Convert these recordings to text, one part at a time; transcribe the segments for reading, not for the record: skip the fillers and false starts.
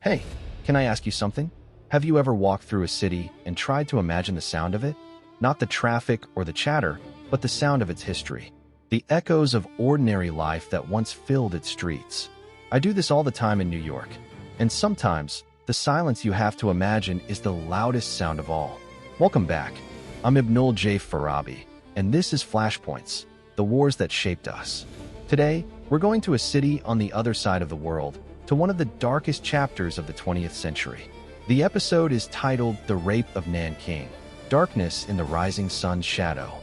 Hey, can I ask you something? Have you ever walked through a city and tried to imagine the sound of it? Not the traffic or the chatter, but the sound of its history. The echoes of ordinary life that once filled its streets. I do this all the time in New York. And sometimes, the silence you have to imagine is the loudest sound of all. Welcome back. I'm Ibnul J. Farabi, and this is Flashpoints, the wars that shaped us. Today, we're going to a city on the other side of the world, to one of the darkest chapters of the 20th century. The episode is titled The Rape of Nanking, Darkness in the Rising Sun's Shadow.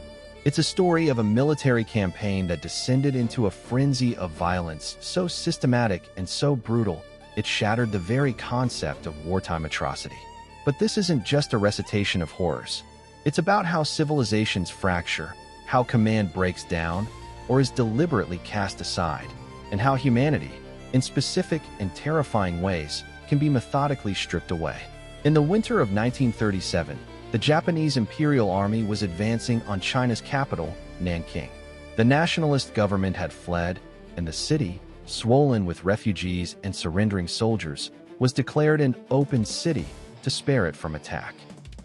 It's a story of a military campaign that descended into a frenzy of violence so systematic and so brutal, it shattered the very concept of wartime atrocity. But this isn't just a recitation of horrors. It's about how civilizations fracture, how command breaks down, or is deliberately cast aside, and how humanity, in specific and terrifying ways, can be methodically stripped away. In the winter of 1937, the Japanese Imperial Army was advancing on China's capital, Nanking. The nationalist government had fled, and the city, swollen with refugees and surrendering soldiers, was declared an open city to spare it from attack.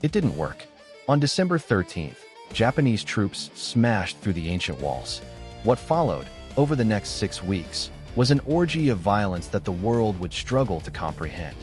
It didn't work. On December 13th, Japanese troops smashed through the ancient walls. What followed, over the next 6 weeks, was an orgy of violence that the world would struggle to comprehend.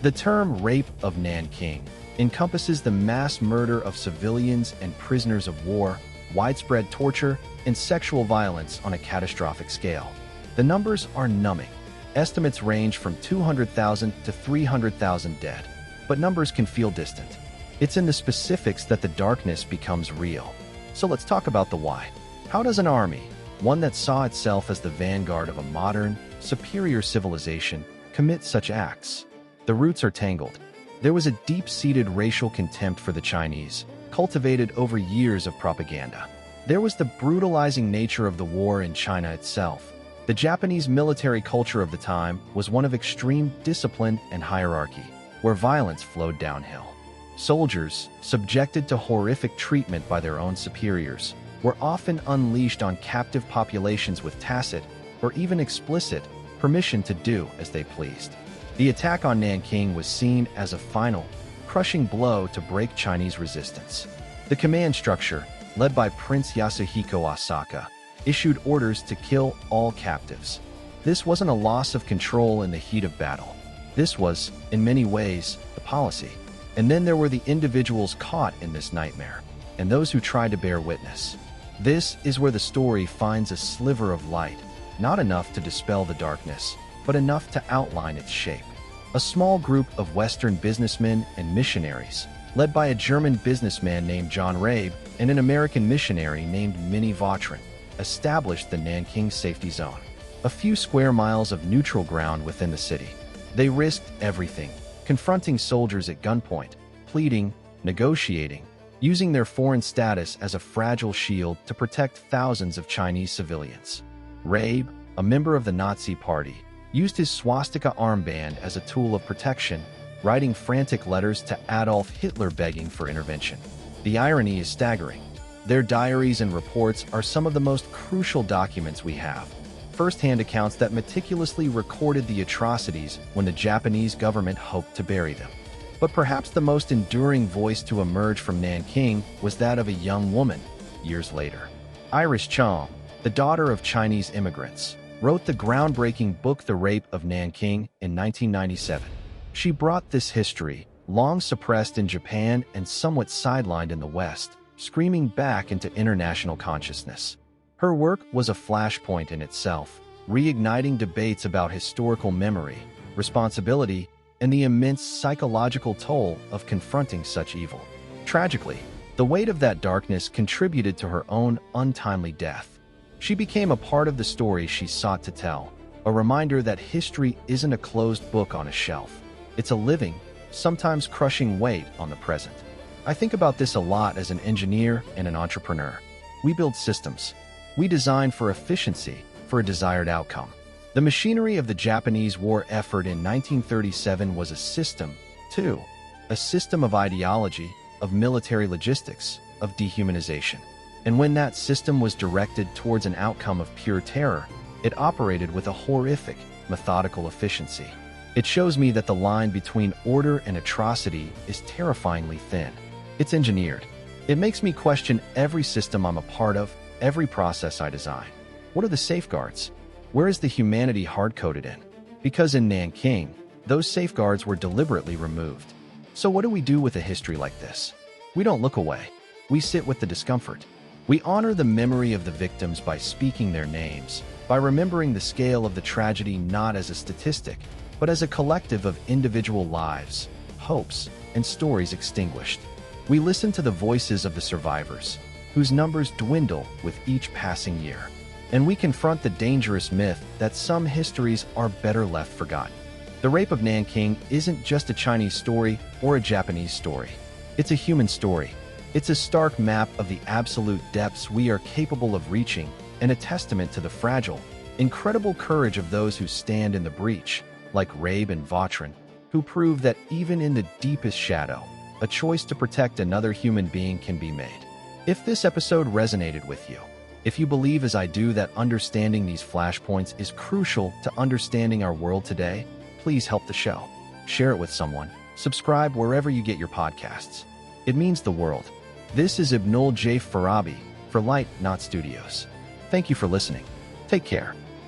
The term Rape of Nanking encompasses the mass murder of civilians and prisoners of war, widespread torture, and sexual violence on a catastrophic scale. The numbers are numbing. Estimates range from 200,000 to 300,000 dead, but numbers can feel distant. It's in the specifics that the darkness becomes real. So let's talk about the why. How does an army, one that saw itself as the vanguard of a modern, superior civilization, commit such acts? The roots are tangled. There was a deep-seated racial contempt for the Chinese, cultivated over years of propaganda. There was the brutalizing nature of the war in China itself. The Japanese military culture of the time was one of extreme discipline and hierarchy, where violence flowed downhill. Soldiers, subjected to horrific treatment by their own superiors, were often unleashed on captive populations with tacit, or even explicit, permission to do as they pleased. The attack on Nanking was seen as a final, crushing blow to break Chinese resistance. The command structure, led by Prince Yasuhiko Asaka, issued orders to kill all captives. This wasn't a loss of control in the heat of battle. This was, in many ways, the policy. And then there were the individuals caught in this nightmare, and those who tried to bear witness. This is where the story finds a sliver of light, not enough to dispel the darkness, but enough to outline its shape. A small group of Western businessmen and missionaries, led by a German businessman named John Rabe and an American missionary named Minnie Vautrin, established the Nanking Safety Zone, a few square miles of neutral ground within the city. They risked everything, confronting soldiers at gunpoint, pleading, negotiating, using their foreign status as a fragile shield to protect thousands of Chinese civilians. Rabe, a member of the Nazi Party, used his swastika armband as a tool of protection, writing frantic letters to Adolf Hitler begging for intervention. The irony is staggering. Their diaries and reports are some of the most crucial documents we have. First-hand accounts that meticulously recorded the atrocities when the Japanese government hoped to bury them. But perhaps the most enduring voice to emerge from Nanking was that of a young woman, years later. Iris Chong, the daughter of Chinese immigrants, wrote the groundbreaking book The Rape of Nanking in 1997. She brought this history, long suppressed in Japan and somewhat sidelined in the West, screaming back into international consciousness. Her work was a flashpoint in itself, reigniting debates about historical memory, responsibility, and the immense psychological toll of confronting such evil. Tragically, the weight of that darkness contributed to her own untimely death. She became a part of the story she sought to tell, a reminder that history isn't a closed book on a shelf. It's a living, sometimes crushing weight on the present. I think about this a lot as an engineer and an entrepreneur. We build systems. We design for efficiency, for a desired outcome. The machinery of the Japanese war effort in 1937 was a system, too. A system of ideology, of military logistics, of dehumanization. And when that system was directed towards an outcome of pure terror, it operated with a horrific, methodical efficiency. It shows me that the line between order and atrocity is terrifyingly thin. It's engineered. It makes me question every system I'm a part of, every process I design. What are the safeguards? Where is the humanity hard-coded in? Because in Nanking, those safeguards were deliberately removed. So what do we do with a history like this? We don't look away. We sit with the discomfort. We honor the memory of the victims by speaking their names, by remembering the scale of the tragedy not as a statistic, but as a collective of individual lives, hopes, and stories extinguished. We listen to the voices of the survivors, whose numbers dwindle with each passing year. And we confront the dangerous myth that some histories are better left forgotten. The rape of Nanking isn't just a Chinese story or a Japanese story. It's a human story. It's a stark map of the absolute depths we are capable of reaching and a testament to the fragile, incredible courage of those who stand in the breach, like Rabe and Vautrin, who prove that even in the deepest shadow, a choice to protect another human being can be made. If this episode resonated with you, if you believe as I do that understanding these flashpoints is crucial to understanding our world today, please help the show. Share it with someone. Subscribe wherever you get your podcasts. It means the world. This is Ibnul J. Farabi for Light Not Studios. Thank you for listening. Take care.